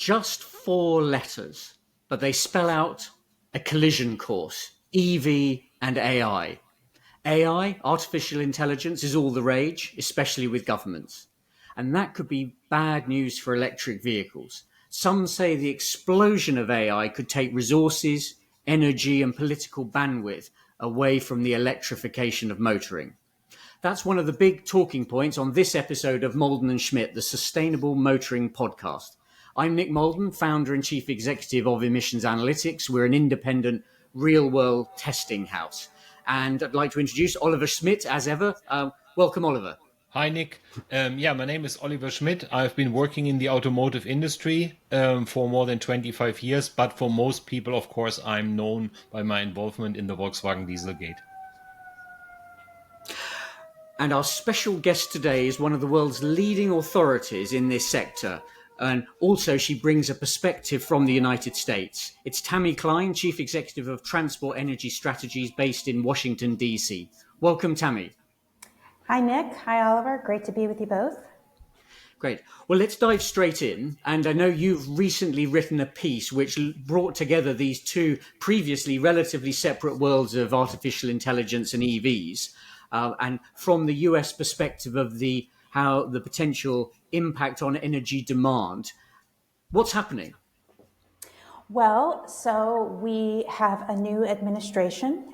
Just four letters, but they spell out a collision course: EV and AI. AI, artificial intelligence, is all the rage, especially with governments. And that could be bad news for electric vehicles. Some say the explosion of AI could take resources, energy, and political bandwidth away from the electrification of motoring. That's one of the big talking points on this episode of Malden and Schmidt, the Sustainable Motoring Podcast. I'm Nick Malden, founder and chief executive of Emissions Analytics. We're an independent real-world testing house. And I'd like to introduce Oliver Schmidt, as ever. Welcome, Oliver. Hi, Nick. My name is Oliver Schmidt. I've been working in the automotive industry for more than 25 years. But for most people, of course, I'm known by my involvement in the Volkswagen Dieselgate. And our special guest today is one of the world's leading authorities in this sector. And also she brings a perspective from the United States. It's Tammy Klein, Chief Executive of Transport Energy Strategies based in Washington, D.C. Welcome, Tammy. Hi, Nick. Hi, Oliver. Great to be with you both. Great. Well, let's dive straight in. And I know you've recently written a piece which brought together these two previously relatively separate worlds of artificial intelligence and EVs. And from the US perspective of how the potential impact on energy demand. What's happening? Well, so we have a new administration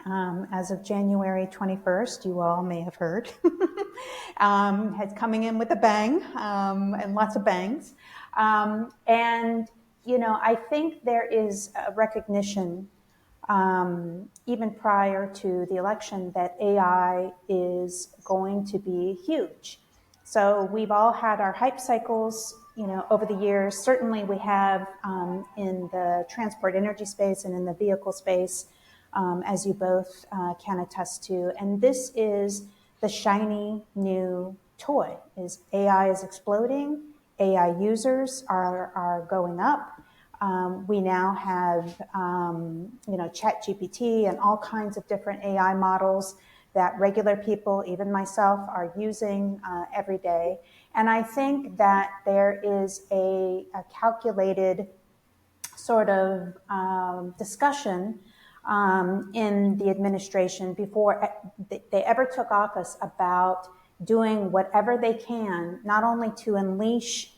as of January 21st. You all may have heard. It's coming in with a bang and lots of bangs. And, you know, I think there is a recognition even prior to the election that AI is going to be huge. So we've all had our hype cycles, you know, over the years. Certainly we have in the transport energy space and in the vehicle space, as you both can attest to. And this is the shiny new toy. AI is exploding. AI users are going up. We now have, ChatGPT and all kinds of different AI models that regular people, even myself, are using every day. And I think that there is a calculated sort of discussion in the administration before they ever took office about doing whatever they can, not only to unleash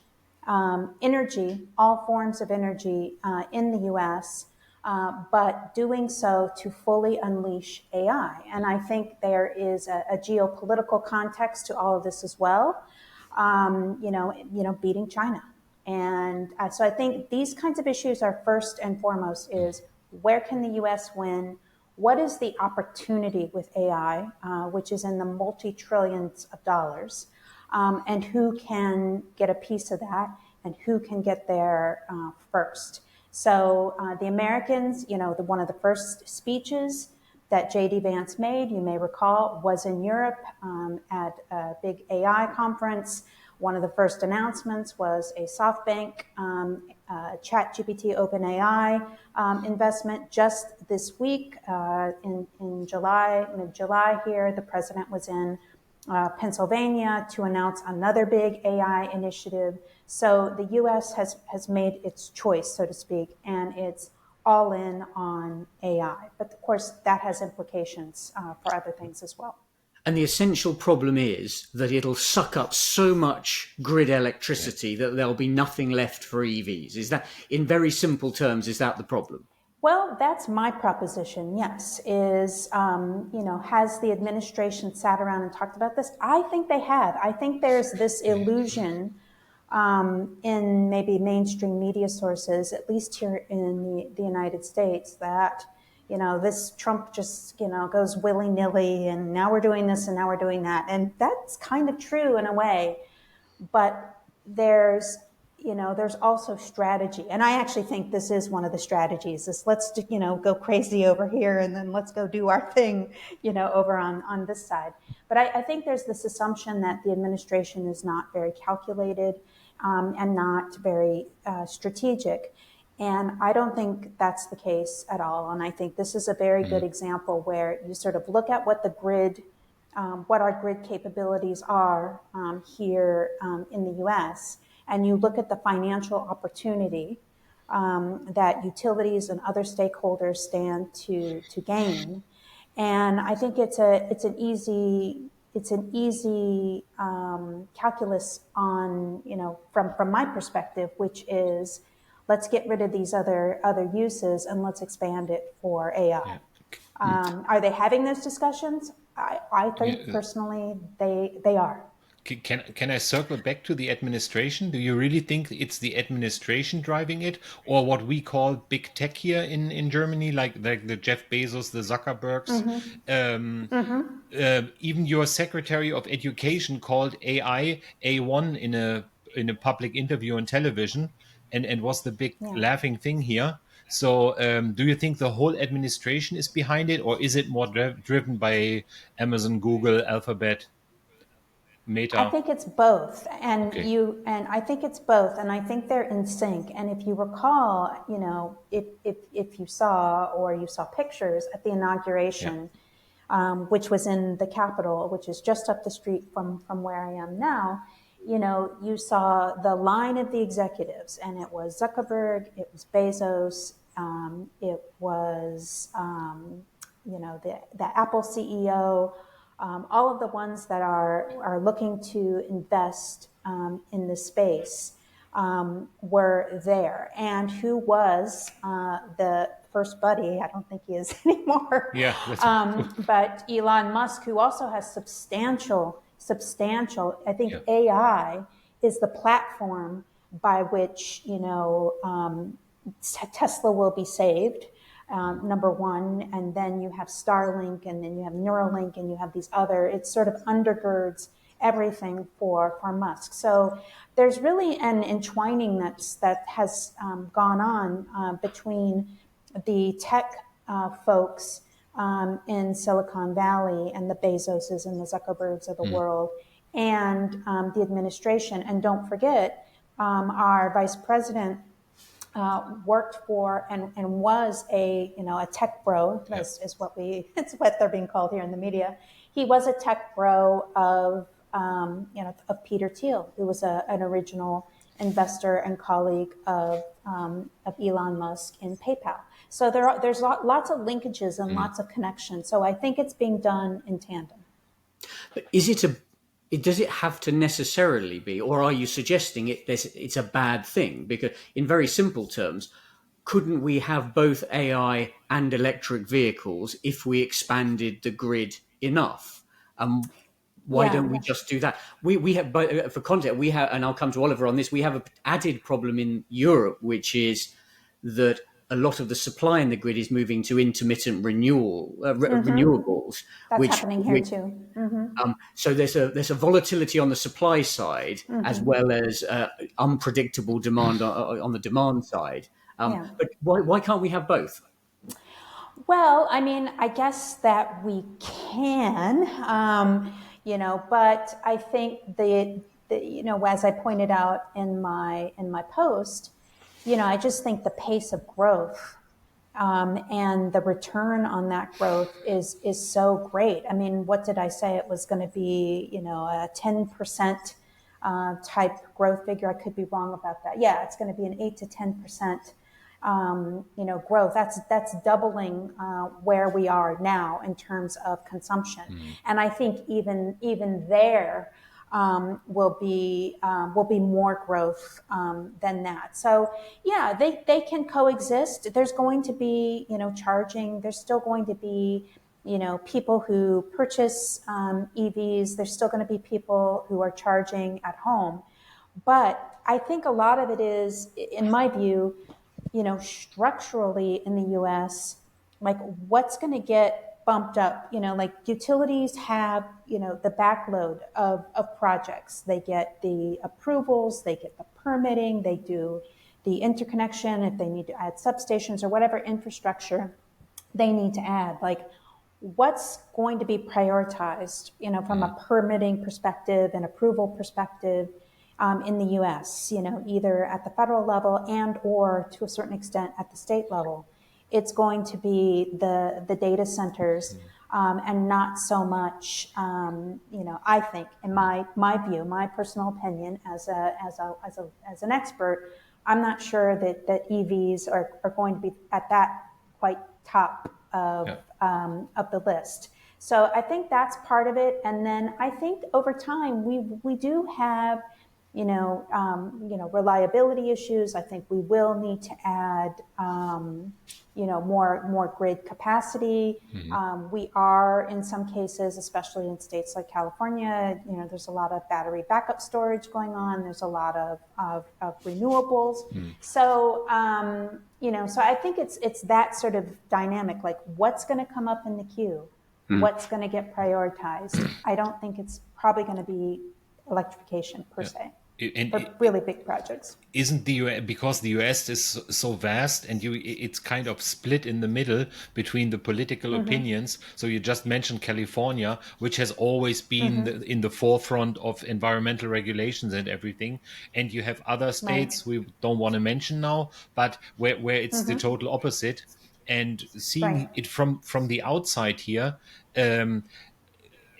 energy, all forms of energy in the U.S., but doing so to fully unleash AI. And I think there is a geopolitical context to all of this as well, beating China. And so I think these kinds of issues are first and foremost is where can the U.S. win? What is the opportunity with AI, which is in the multi-trillions of dollars? And who can get a piece of that and who can get there first. So the Americans, one of the first speeches that J.D. Vance made, you may recall, was in Europe at a big AI conference. One of the first announcements was a SoftBank ChatGPT OpenAI investment. Just this week in July, mid-July here, the president was in Pennsylvania to announce another big AI initiative. So the U.S. has made its choice, so to speak, and it's all in on AI. But of course, that has implications for other things as well. And the essential problem is that it'll suck up so much grid electricity that there'll be nothing left for EVs. Is that, in very simple terms, is that the problem? Well, that's my proposition, yes, has the administration sat around and talked about this? I think they have. I think there's this illusion in maybe mainstream media sources, at least here in the United States, that, this Trump just, goes willy-nilly and now we're doing this and now we're doing that. And that's kind of true in a way, but there's also strategy. And I actually think this is one of the strategies is let's, go crazy over here and then let's go do our thing, over on this side. But I think there's this assumption that the administration is not very calculated and not very strategic. And I don't think that's the case at all. And I think this is a very good example where you sort of look at what the grid, what our grid capabilities are here in the U.S., and you look at the financial opportunity that utilities and other stakeholders stand to gain. And I think it's an easy calculus on, from my perspective, which is, let's get rid of these other uses and let's expand it for AI. Are they having those discussions? I think Yeah. personally they are. Can I circle back to the administration? Do you really think it's the administration driving it, or what we call big tech here in Germany, like the Jeff Bezos, the Zuckerbergs? Even your Secretary of Education called AI A1 in a public interview on television, and was the big Yeah. laughing thing here. So, do you think the whole administration is behind it, or is it more driven by Amazon, Google, Alphabet, I Meta? think it's both, Okay. and I think it's both, and I think they're in sync. And if you recall, if you saw pictures at the Yeah. inauguration, which was in the Capitol, which is just up the street from where I am now, you saw the line of the executives, and it was Zuckerberg, it was Bezos, it was the Apple CEO. All of the ones that are looking to invest in the space were there. And who was the first buddy? I don't think he is anymore. Yeah. That's, But Elon Musk, who also has substantial. I think yeah. AI is the platform by which Tesla will be saved. Number one, and then you have Starlink, and then you have Neuralink, and you have these other. It sort of undergirds everything for Musk. So there's really an entwining that has gone on between the tech folks in Silicon Valley and the Bezoses and the Zuckerbergs of the world, and the administration. And don't forget, our vice president worked for and was a tech bro, Yeah. is what it's what they're being called here in the media. He was a tech bro of Peter Thiel, who was an original investor and colleague of Elon Musk in PayPal. So there's lots of linkages and lots of connections. So I think it's being done in tandem. Is it does it have to necessarily be, or are you suggesting it's a bad thing? Because in very simple terms, couldn't we have both AI and electric vehicles if we expanded the grid enough? Why Yeah. don't we just do that? We have, for context, we have, and I'll come to Oliver on this. We have an added problem in Europe, which is that a lot of the supply in the grid is moving to intermittent renewables, That's which happening here too. so there's a volatility on the supply side as well as unpredictable demand on the demand side. Yeah. But why can't we have both? Well, I mean, I guess that we can, but I think as I pointed out in my post, I just think the pace of growth and the return on that growth is so great. I mean, what did I say? It was going to be, a 10% type growth figure. I could be wrong about that. Yeah, it's going to be an 8 to 10%. Growth. That's doubling where we are now in terms of consumption, and I think even there will be more growth than that. So yeah, they can coexist. There's going to be charging. There's still going to be people who purchase EVs. There's still going to be people who are charging at home, but I think a lot of it is, in my view, structurally in the U.S., like what's going to get bumped up, like utilities have, the backload of projects. They get the approvals, they get the permitting, they do the interconnection if they need to add substations or whatever infrastructure they need to add. Like what's going to be prioritized, from a permitting perspective and approval perspective, in the U.S., either at the federal level and or to a certain extent at the state level. It's going to be the data centers and not so much, I think, in my view, my personal opinion as an expert, I'm not sure that EVs are going to be at that quite top of the list. So I think that's part of it. And then I think over time we do have reliability issues. I think we will need to add, more grid capacity. We are, in some cases, especially in states like California, there's a lot of battery backup storage going on. There's a lot of renewables. So, so I think it's that sort of dynamic, like what's going to come up in the queue, what's going to get prioritized. I don't think it's probably going to be electrification per se. For really big projects. Isn't the US, because the US is so vast and it's kind of split in the middle between the political opinions. So you just mentioned California, which has always been in the forefront of environmental regulations and everything. And you have other states we don't want to mention now, but where it's the total opposite. And seeing it from the outside here,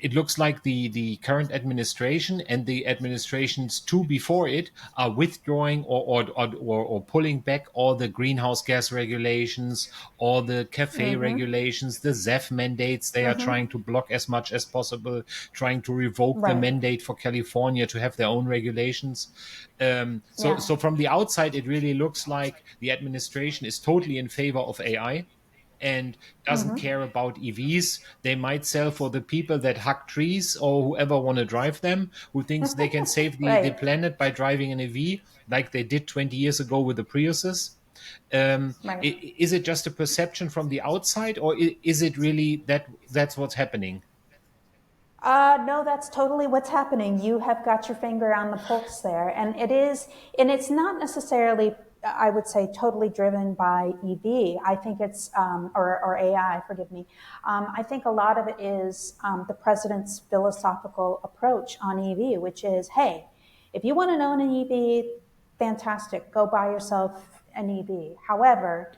it looks like the current administration and the administrations two before it are withdrawing or pulling back all the greenhouse gas regulations, all the cafe regulations, the ZEF mandates. They are trying to block as much as possible, trying to revoke the mandate for California to have their own regulations. So from the outside, it really looks like the administration is totally in favor of AI and doesn't care about EVs. They might sell for the people that hack trees or whoever want to drive them, who thinks they can save the planet by driving an EV, like they did 20 years ago with the Priuses. Is it just a perception from the outside, or is it really that's what's happening? No, that's totally what's happening. You have got your finger on the pulse there. And it's not necessarily, I would say, totally driven by EV. I think it's, or AI, forgive me. I think a lot of it is the president's philosophical approach on EV, which is, hey, if you want to own an EV, fantastic, go buy yourself an EV. However,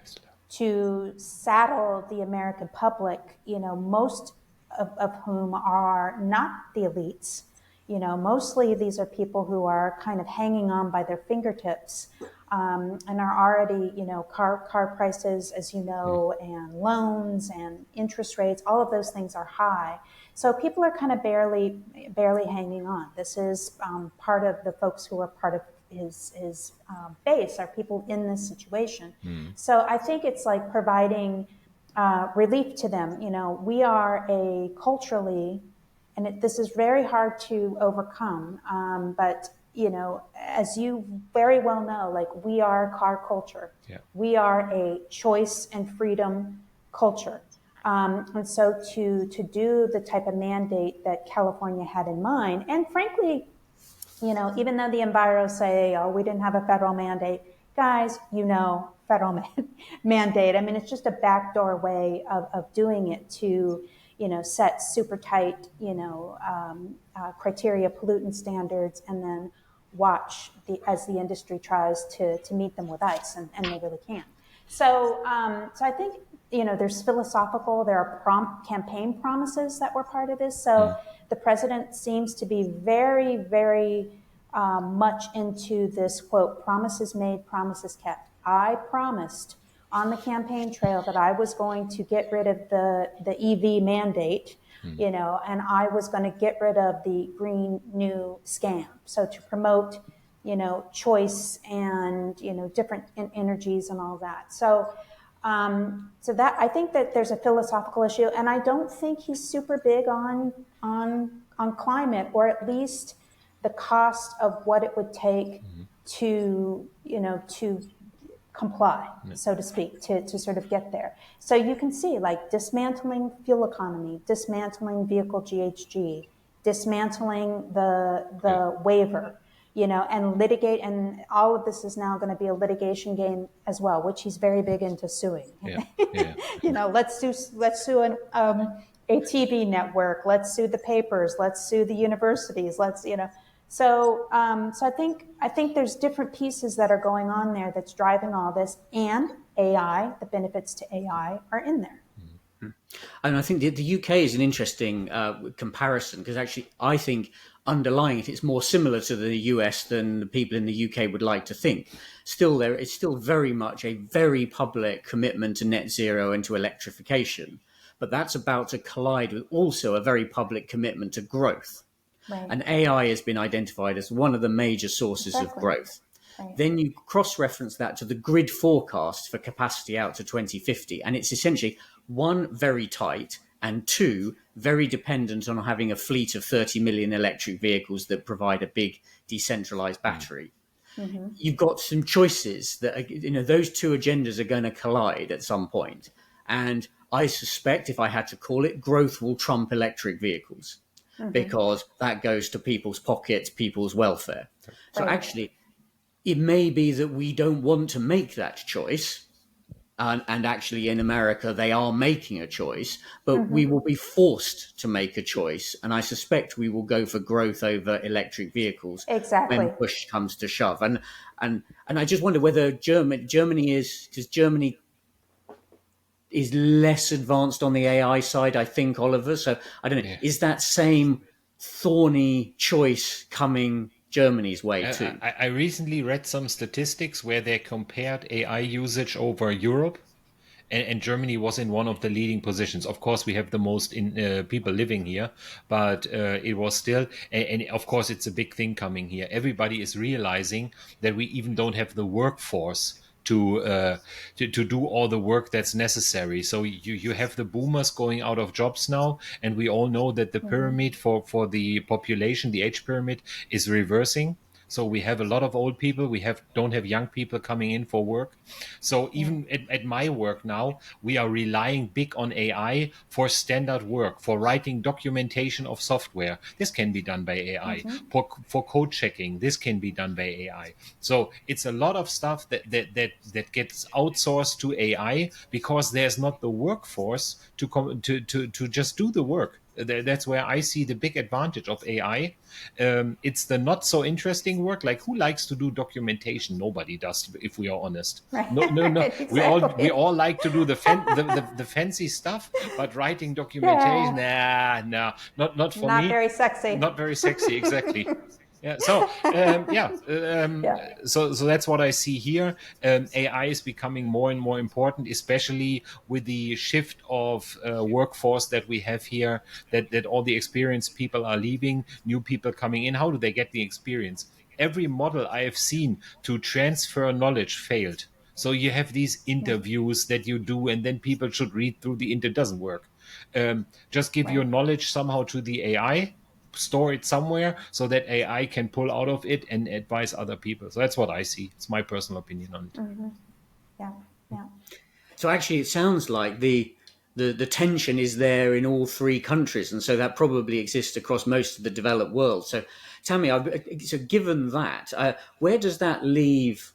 to saddle the American public, most of whom are not the elites. Mostly these are people who are kind of hanging on by their fingertips and are already, car prices, as you know, and loans and interest rates, all of those things are high. So people are kind of barely hanging on. This is part of the folks who are part of his base are people in this situation. So I think it's like providing relief to them. We are culturally, and this is very hard to overcome, but as you very well know, like we are car culture. We are a choice and freedom culture. And so to do the type of mandate that California had in mind, and frankly, even though the enviros say, oh, we didn't have a federal mandate, guys, federal mandate. I mean, it's just a backdoor way of doing it to, set super tight, criteria, pollutant standards, and then watch as the industry tries to meet them with ice, and they really can't. So I think, there's philosophical, there are campaign promises that were part of this. So the president seems to be very, very much into this, quote, promises made, promises kept. I promised on the campaign trail that I was going to get rid of the EV mandate, and I was going to get rid of the Green New scam. So to promote, choice and, different energies and all that. So that I think that there's a philosophical issue, and I don't think he's super big on climate, or at least the cost of what it would take to comply, so to speak, to sort of get there. So you can see, like, dismantling fuel economy, dismantling vehicle GHG, dismantling the waiver, and litigate, and all of this is now going to be a litigation game as well, which he's very big into suing. Let's sue a TV network, let's sue the papers, let's sue the universities, So I think there's different pieces that are going on there that's driving all this, and AI, the benefits to AI are in there. And I think the UK is an interesting comparison because actually I think underlying it, it's more similar to the US than the people in the UK would like to think. Still, it's still very much a very public commitment to net zero and to electrification, but that's about to collide with also a very public commitment to growth. Right. And AI has been identified as one of the major sources of Exactly. growth. Right. Then you cross-reference that to the grid forecast for capacity out to 2050, and it's essentially one, very tight, and two, very dependent on having a fleet of 30 million electric vehicles that provide a big decentralized battery. Mm-hmm. You've got some choices that are, those two agendas are going to collide at some point. And I suspect, if I had to call it, growth will trump electric vehicles Mm-hmm. because that goes to people's pockets, people's welfare. So Right. actually, it may be that we don't want to make that choice. And actually, in America, they are making a choice, but we Mm-hmm. will be forced to make a choice. And I suspect we will go for growth over electric vehicles when Exactly. push comes to shove. And I just wonder whether Germany is, because Germany is less advanced on the AI side, I think, Oliver. So I don't know, Yeah. is that same thorny choice coming Germany's way too? I recently read some statistics where they compared AI usage over Europe, and Germany was in one of the leading positions. Of course, we have the most people living here, but it was still, and of course, it's a big thing coming here. Everybody is realizing that we even don't have the workforce to do all the work that's necessary. So you have the boomers going out of jobs now, and we all know that the Mm-hmm. pyramid for the population, the age pyramid, is reversing. So we have a lot of old people. We don't have young people coming in for work. So Yeah. even at my work now, we are relying big on AI for standard work, for writing documentation of software. This can be done by AI. Mm-hmm. For code checking, this can be done by AI. So it's a lot of stuff that gets outsourced to AI because there's not the workforce to just do the work. That's where I see the big advantage of AI. It's the not so interesting work. Like, who likes to do documentation? Nobody does, if we are honest. No, no, no. Right. We all Exactly. like to do the fancy stuff, but writing documentation, Yeah. nah, not for Not me. very sexy. Not very sexy, exactly. Yeah. So yeah. Yeah. So that's what I see here. AI is becoming more and more important, especially with the shift of workforce that we have here. That all the experienced people are leaving, new people coming in. How do they get the experience? Every model I have seen to transfer knowledge failed. So you have these Yeah. interviews that you do, and then people should read through the It doesn't work. Just give your Right. knowledge somehow to the AI, store it somewhere so that AI can pull out of it and advise other people. So that's what I see. It's my personal opinion on it. Mm-hmm. Yeah. Yeah. So actually, it sounds like the tension is there in all three countries, and so that probably exists across most of the developed world. So, Tammy, so given that, where does that leave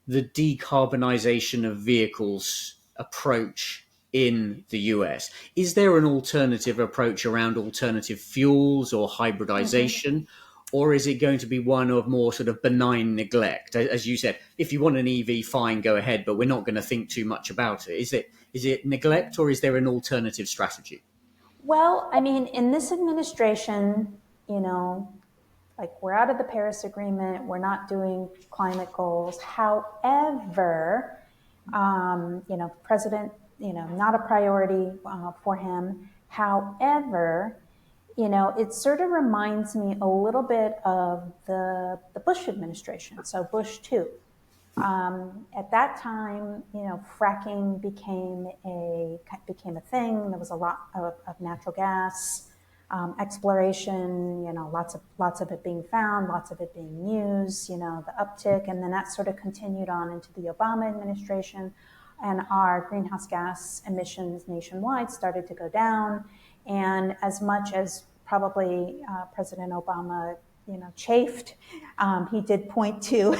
the decarbonisation of vehicles approach in the US? Is there an alternative approach around alternative fuels or Mm-hmm. hybridization? Or is it going to be one of more sort of benign neglect? As you said, if you want an EV, fine, go ahead, but we're not going to think too much about it. Is it neglect or is there an alternative strategy? Well, I mean, in this administration, you know, like we're out of the Paris Agreement, we're not doing climate goals. However, President, not a priority for him. However, it sort of reminds me a little bit of the Bush administration, so Bush 2. At that time, fracking became a thing. There was a lot of natural gas exploration. Lots of it being found, lots of it being used. The uptick, and then that sort of continued on into the Obama administration, and our greenhouse gas emissions nationwide started to go down. And as much as probably President Obama chafed. He did point to,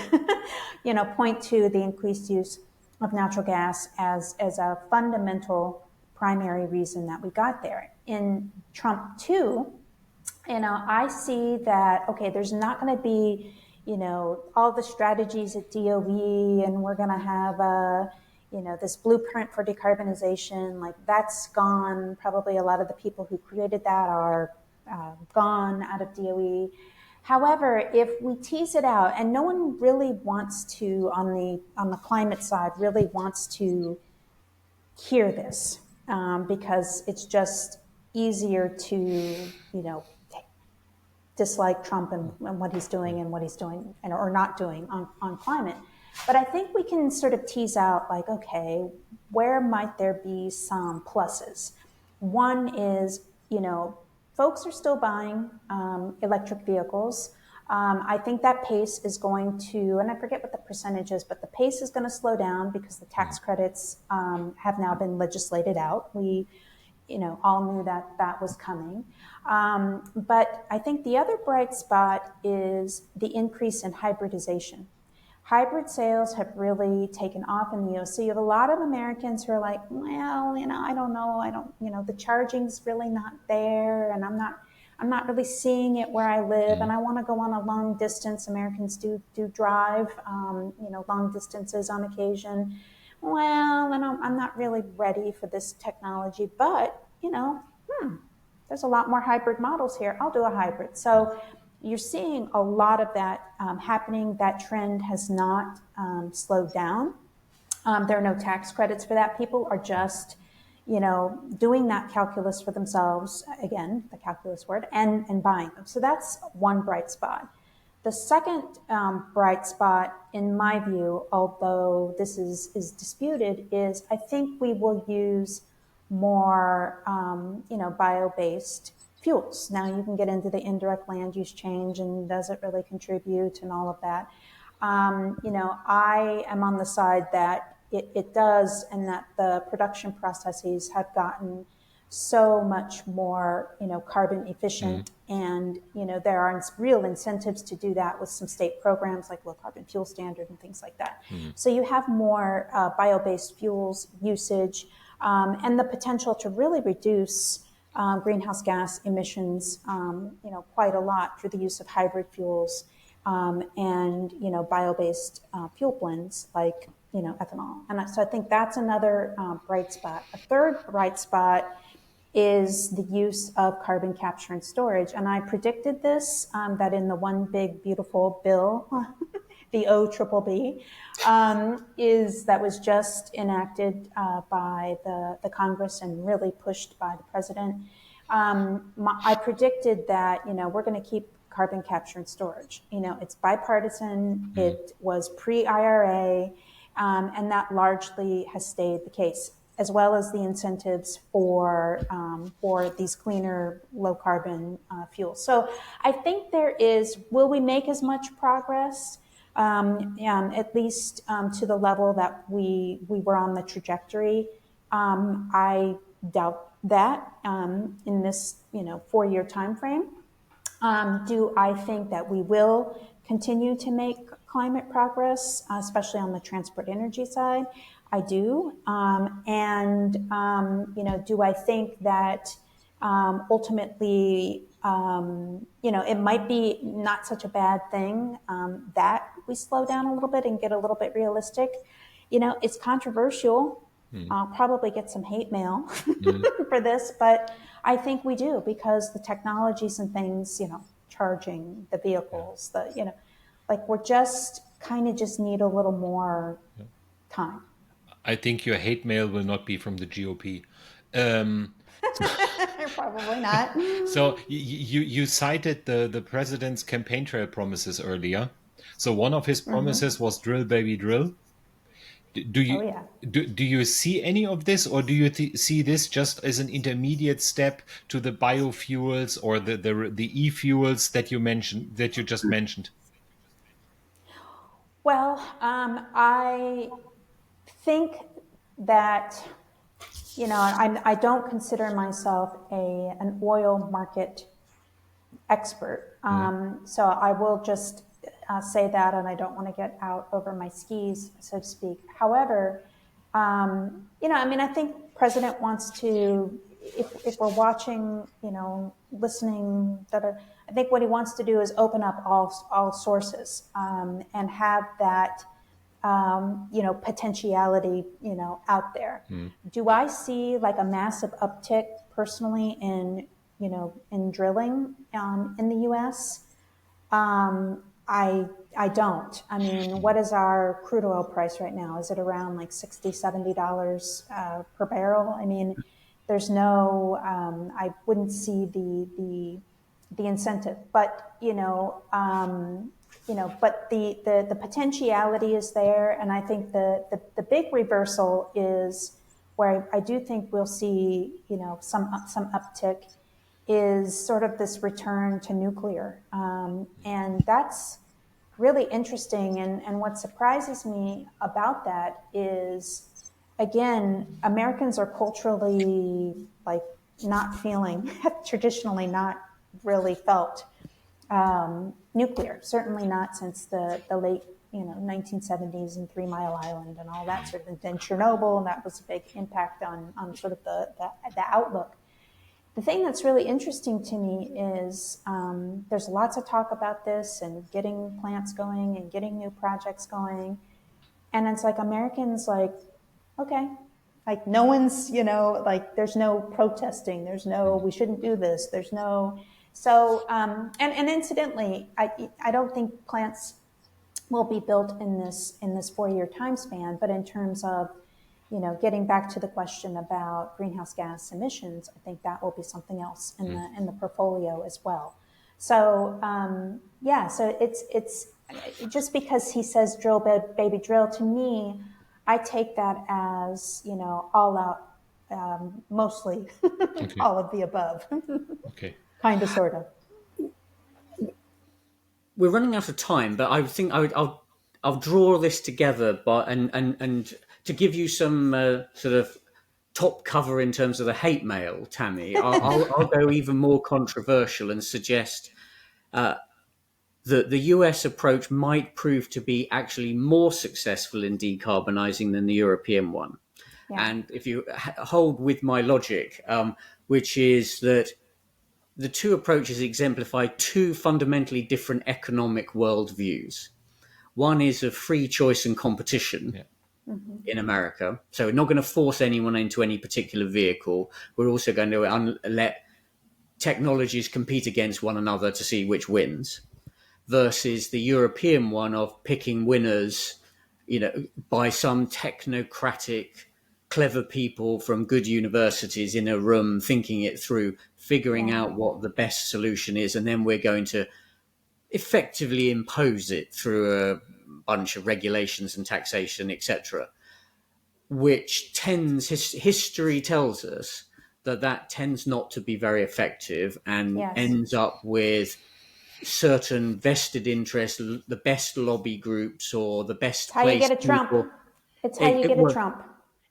point to the increased use of natural gas as a fundamental primary reason that we got there. In Trump 2, I see that, okay, there's not going to be, all the strategies at DOE, and we're going to have a, this blueprint for decarbonization, like that's gone. Probably a lot of the people who created that are gone out of DOE. However, if we tease it out, and no one really wants to, on the climate side, really wants to hear this, because it's just easier to, dislike Trump and what he's doing or not doing on climate. But I think we can sort of tease out, like, okay, where might there be some pluses? One is, folks are still buying electric vehicles. I think that pace is going to, and I forget what the percentage is, but the pace is going to slow down because the tax credits have now been legislated out. We, all knew that was coming. But I think the other bright spot is the increase in hybridization. Hybrid sales have really taken off in the US. So you have a lot of Americans who are like, well, I don't know. The charging's really not there, and I'm not really seeing it where I live, and I want to go on a long distance. Americans do drive, long distances on occasion. Well, I'm not really ready for this technology, but, there's a lot more hybrid models here. I'll do a hybrid. So you're seeing a lot of that happening. That trend has not slowed down. There are no tax credits for that. People are just, doing that calculus for themselves, again, the calculus word, and buying them. So that's one bright spot. The second bright spot, in my view, although this is disputed, is I think we will use more, bio-based fuels. Now you can get into the indirect land use change and does it really contribute and all of that. I am on the side that it does, and that the production processes have gotten so much more, carbon efficient. And, there are real incentives to do that with some state programs like low carbon fuel standard and things like that. So you have more bio-based fuels usage, and the potential to really reduce greenhouse gas emissions, quite a lot through the use of hybrid fuels, and, bio-based fuel blends like, ethanol. And so I think that's another bright spot. A third bright spot is the use of carbon capture and storage. And I predicted this, that in the one big, beautiful bill, the OBBB, that was just enacted by the Congress and really pushed by the president. I predicted that, we're going to keep carbon capture and storage. It's bipartisan. It was pre-IRA, and that largely has stayed the case, as well as the incentives for these cleaner, low carbon fuels. So I think will we make as much progress? At least to the level that we were on the trajectory. I doubt that in this 4-year time frame. Do I think that we will continue to make climate progress, especially on the transport energy side? I do. Do I think that ultimately, it might be not such a bad thing that we slow down a little bit and get a little bit realistic? It's controversial. I'll probably get some hate mail for this, but I think we do, because the technologies and things, charging the vehicles, we're just need a little more time. I think your hate mail will not be from the GOP. Probably not. So you cited the president's campaign trail promises earlier. So one of his promises was drill, baby, drill. Do you see any of this, or do you see this just as an intermediate step to the biofuels or the e-fuels that you just mentioned? Well, I think that, I don't consider myself an oil market expert. So I will just say that, and I don't want to get out over my skis, so to speak. However, I think President wants to, if we're watching, listening, I think what he wants to do is open up all sources, and have that potentiality, out there. Do I see like a massive uptick personally in drilling in the U.S.? I don't. I mean, what is our crude oil price right now? Is it around like $60-$70 per barrel? I mean, there's no. I wouldn't see the incentive, but but the potentiality is there, and I think the big reversal is where I do think we'll see some uptick is sort of this return to nuclear, and that's really interesting. And what surprises me about that is, again, Americans are culturally like not feeling traditionally not really felt nuclear, certainly not since the late 1970s and 3 Mile Island and all that sort of, and then Chernobyl, and that was a big impact on sort of the outlook. The thing that's really interesting to me is there's lots of talk about this and getting plants going and getting new projects going, and it's like Americans like, okay, like no one's like there's no protesting, there's no we shouldn't do this, there's no. So, and incidentally, I don't think plants will be built in this 4-year time span. But in terms of, getting back to the question about greenhouse gas emissions, I think that will be something else in the portfolio as well. So, so it's just because he says drill, baby, drill. To me, I take that as all out, mostly Okay. all of the above. Okay. Kind of, sort of. We're running out of time, but I think I'll draw this together, and to give you some sort of top cover in terms of the hate mail, Tammy. I'll go even more controversial and suggest that the US approach might prove to be actually more successful in decarbonising than the European one. Yeah. And if you hold with my logic, which is that the two approaches exemplify two fundamentally different economic worldviews. One is of free choice and competition in America. So we're not going to force anyone into any particular vehicle. We're also going to let technologies compete against one another to see which wins. Versus the European one of picking winners, by some technocratic, clever people from good universities in a room thinking it through, figuring out what the best solution is, and then we're going to effectively impose it through a bunch of regulations and taxation, etc., which history tells us that tends not to be very effective and ends up with certain vested interests, the best lobby groups or the best It's how you get a Trump. It's how you get a Trump.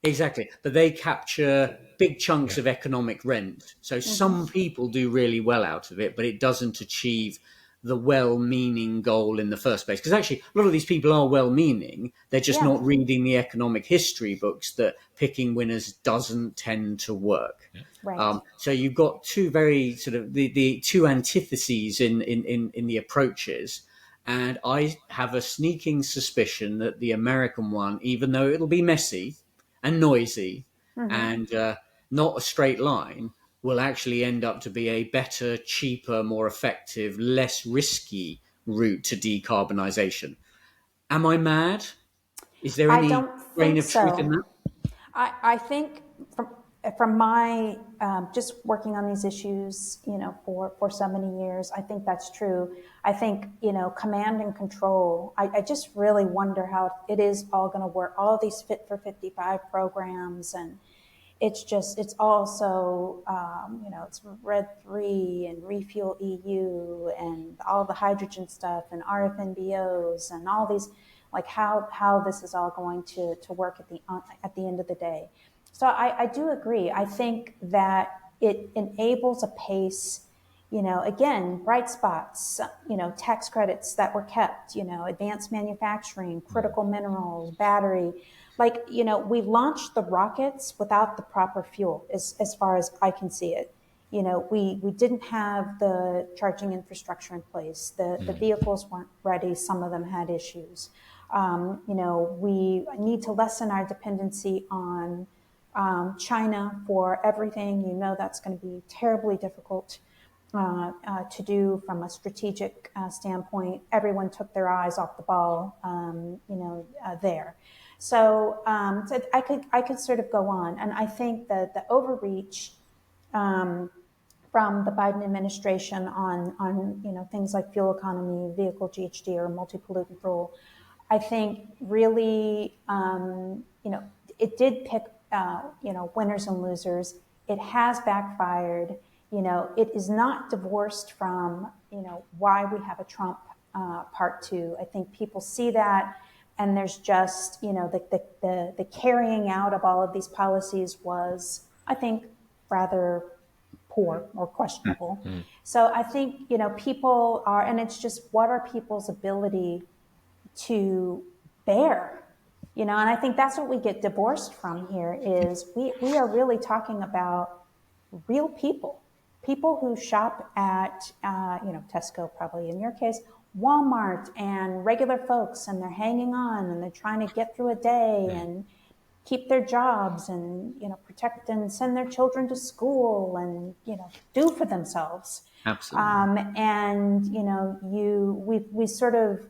Exactly. But they capture big chunks of economic rent. So some people do really well out of it, but it doesn't achieve the well-meaning goal in the first place. Because actually, a lot of these people are well-meaning. They're just not reading the economic history books that picking winners doesn't tend to work. Right. So you've got two very sort of the two antitheses in the approaches. And I have a sneaking suspicion that the American one, even though it'll be messy and noisy and not a straight line, will actually end up to be a better, cheaper, more effective, less risky route to decarbonisation. Am I mad? Is there any grain of truth in that? I think from my just working on these issues, for so many years, I think that's true. I think, command and control, I just really wonder how it is all going to work. All of these Fit for 55 programs, and it's all so, it's RED 3 and Refuel EU and all the hydrogen stuff and RFNBOs and all these, like how this is all going to work at the end of the day. So I do agree. I think that it enables a pace, again, bright spots, tax credits that were kept, advanced manufacturing, critical minerals, battery. Like, we launched the rockets without the proper fuel, as far as I can see it. We didn't have the charging infrastructure in place. The vehicles weren't ready. Some of them had issues. We need to lessen our dependency on China for everything. That's going to be terribly difficult to do from a strategic standpoint. Everyone took their eyes off the ball, there. So I could sort of go on, and I think that the overreach from the Biden administration on things like fuel economy, vehicle GHG, or multi-pollutant rule, I think really it did pick winners and losers. It has backfired. It is not divorced from why we have a Trump part two. I think people see that, and there's just the carrying out of all of these policies was, I think, rather poor or questionable. Mm-hmm. So I think people are, and it's just what are people's ability to bear. And I think that's what we get divorced from here is we are really talking about real people who shop at, Tesco, probably in your case, Walmart, and regular folks, and they're hanging on and they're trying to get through a day and keep their jobs and, protect and send their children to school and, do for themselves. Absolutely. And, we sort of,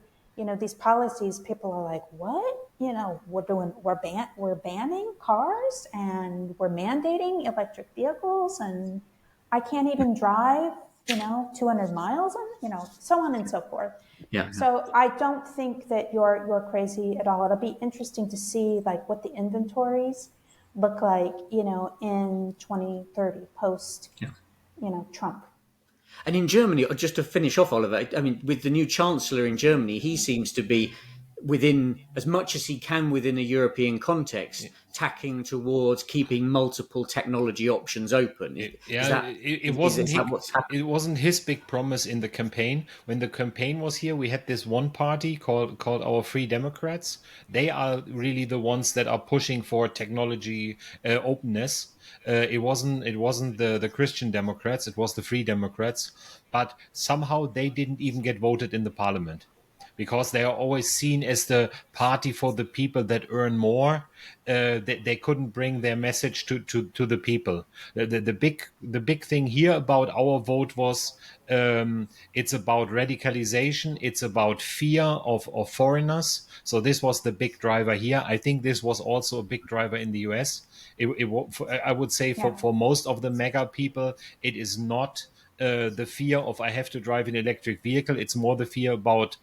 these policies, people are like, what? We're banning cars and we're mandating electric vehicles, and I can't even drive, 200 miles, and, so on and so forth. Yeah. So I don't think that you're crazy at all. It'll be interesting to see like what the inventories look like, in 2030 post, Trump. And in Germany, just to finish off, Oliver, I mean, with the new chancellor in Germany, he seems to be within as much as he can within a European context, tacking towards keeping multiple technology options open. It wasn't his big promise in the campaign. When the campaign was here, we had this one party called our Free Democrats. They are really the ones that are pushing for technology openness. It wasn't the Christian Democrats. It was the Free Democrats. But somehow they didn't even get voted in the parliament, because they are always seen as the party for the people that earn more. They couldn't bring their message to the people. The big thing here about our vote was it's about radicalization. It's about fear of foreigners. So this was the big driver here. I think this was also a big driver in the US. I would say for most of the mega people, it is not the fear of I have to drive an electric vehicle. It's more the fear about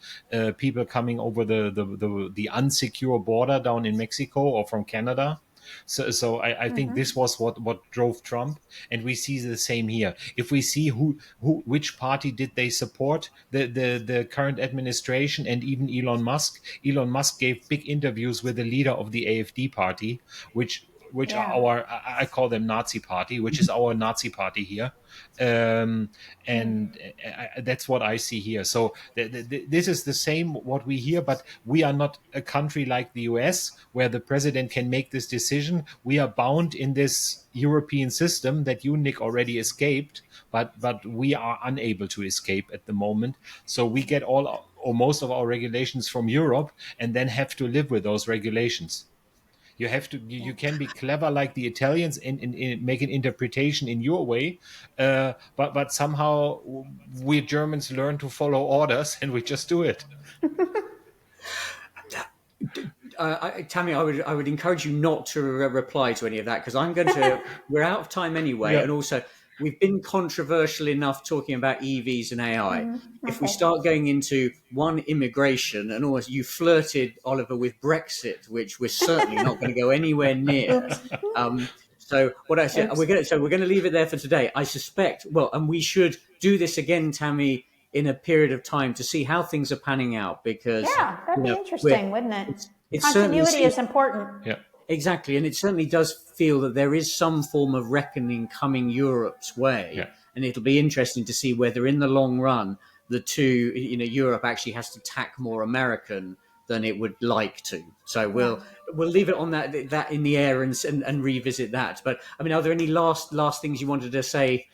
people coming over the unsecure border down in Mexico or from Canada. So I think this was what drove Trump, and we see the same here. If we see which party did they support, the current administration and even Elon Musk. Elon Musk gave big interviews with the leader of the AfD party, which are I call them Nazi party, which is our Nazi party here. That's what I see here. So this is the same what we hear, but we are not a country like the US where the president can make this decision. We are bound in this European system that you, Nick, already escaped, but we are unable to escape at the moment. So we get all or most of our regulations from Europe and then have to live with those regulations. You have to. You can be clever like the Italians and make an interpretation in your way, but somehow we Germans learn to follow orders and we just do it. Tammy, I would encourage you not to reply to any of that, because I'm going to. We're out of time anyway, and also we've been controversial enough talking about EVs and AI. Mm-hmm. If we start going into immigration, and almost you flirted, Oliver, with Brexit, which we're certainly not going to go anywhere near. So what I said, we're going to leave it there for today. I suspect, and we should do this again, Tammy, in a period of time to see how things are panning out, because that'd be interesting, wouldn't it? Continuity is important. Yeah. Exactly, and it certainly does feel that there is some form of reckoning coming Europe's way, and it'll be interesting to see whether, in the long run, the two, Europe actually has to tack more American than it would like to. So we'll leave it on that in the air and revisit that. But I mean, are there any last things you wanted to say,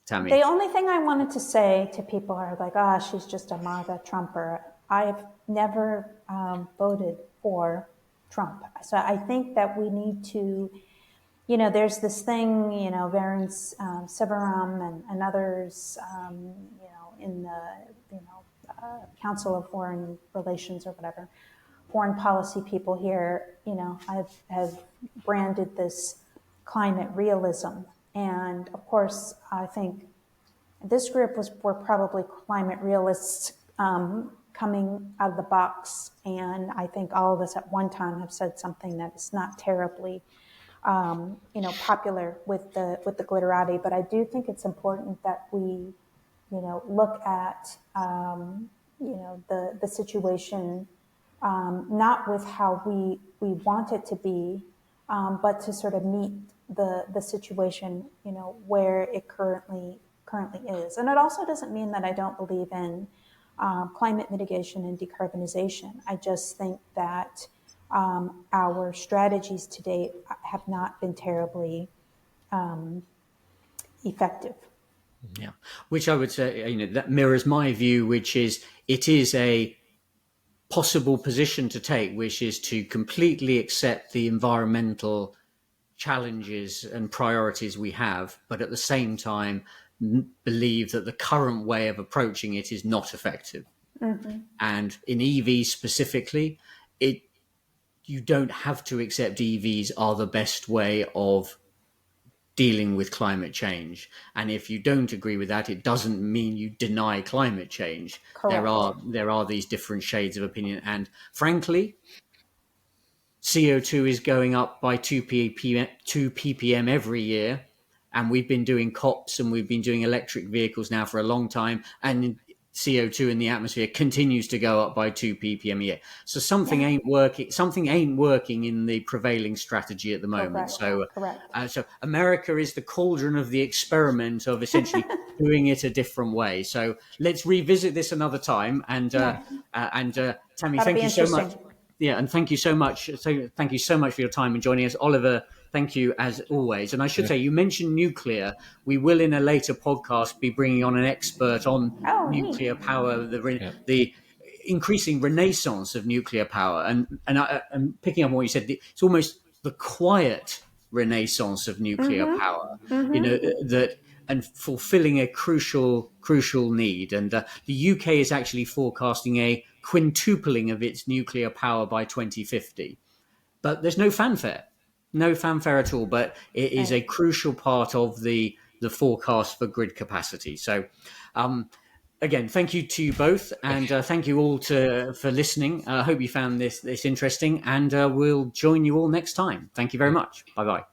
Tammy? The only thing I wanted to say to people are like, she's just a MAGA Trumper. I've never voted for Trump. So I think that we need to, there's this thing, Varun Sivaram and others, in the, Council of Foreign Relations or whatever, foreign policy people here, have branded this climate realism. And of course, I think this group were probably climate realists coming out of the box. And I think all of us at one time have said something that is not terribly, popular with the glitterati. But I do think it's important that we, look at, the situation, not with how we want it to be, but to sort of meet the situation, where it currently is. And it also doesn't mean that I don't believe in climate mitigation and decarbonization. I just think that our strategies to date have not been terribly effective. Yeah, which I would say, that mirrors my view, which is it is a possible position to take, which is to completely accept the environmental challenges and priorities we have, but at the same time believe that the current way of approaching it is not effective. Mm-hmm. And in EVs specifically, you don't have to accept EVs are the best way of dealing with climate change. And if you don't agree with that, it doesn't mean you deny climate change. Correct. There are these different shades of opinion. And frankly, CO2 is going up by 2 ppm every year. And we've been doing COPs and we've been doing electric vehicles now for a long time. And CO2 in the atmosphere continues to go up by 2 ppm a year. So something ain't working. Something ain't working in the prevailing strategy at the moment. Correct. So America is the cauldron of the experiment of essentially doing it a different way. So let's revisit this another time. And Tammy, thank you so much. Yeah, and thank you so much. So thank you so much for your time and joining us, Oliver. Thank you as always. And I should say, you mentioned nuclear. We will, in a later podcast, be bringing on an expert on nuclear power, the increasing renaissance of nuclear power. And picking up on what you said, it's almost the quiet renaissance of nuclear power. That and fulfilling a crucial need. And the UK is actually forecasting a quintupling of its nuclear power by 2050. But there's no fanfare at all. But it is a crucial part of the forecast for grid capacity. So, again, thank you to you both, and thank you all for listening. I hope you found this interesting, and we'll join you all next time. Thank you very much. Bye bye.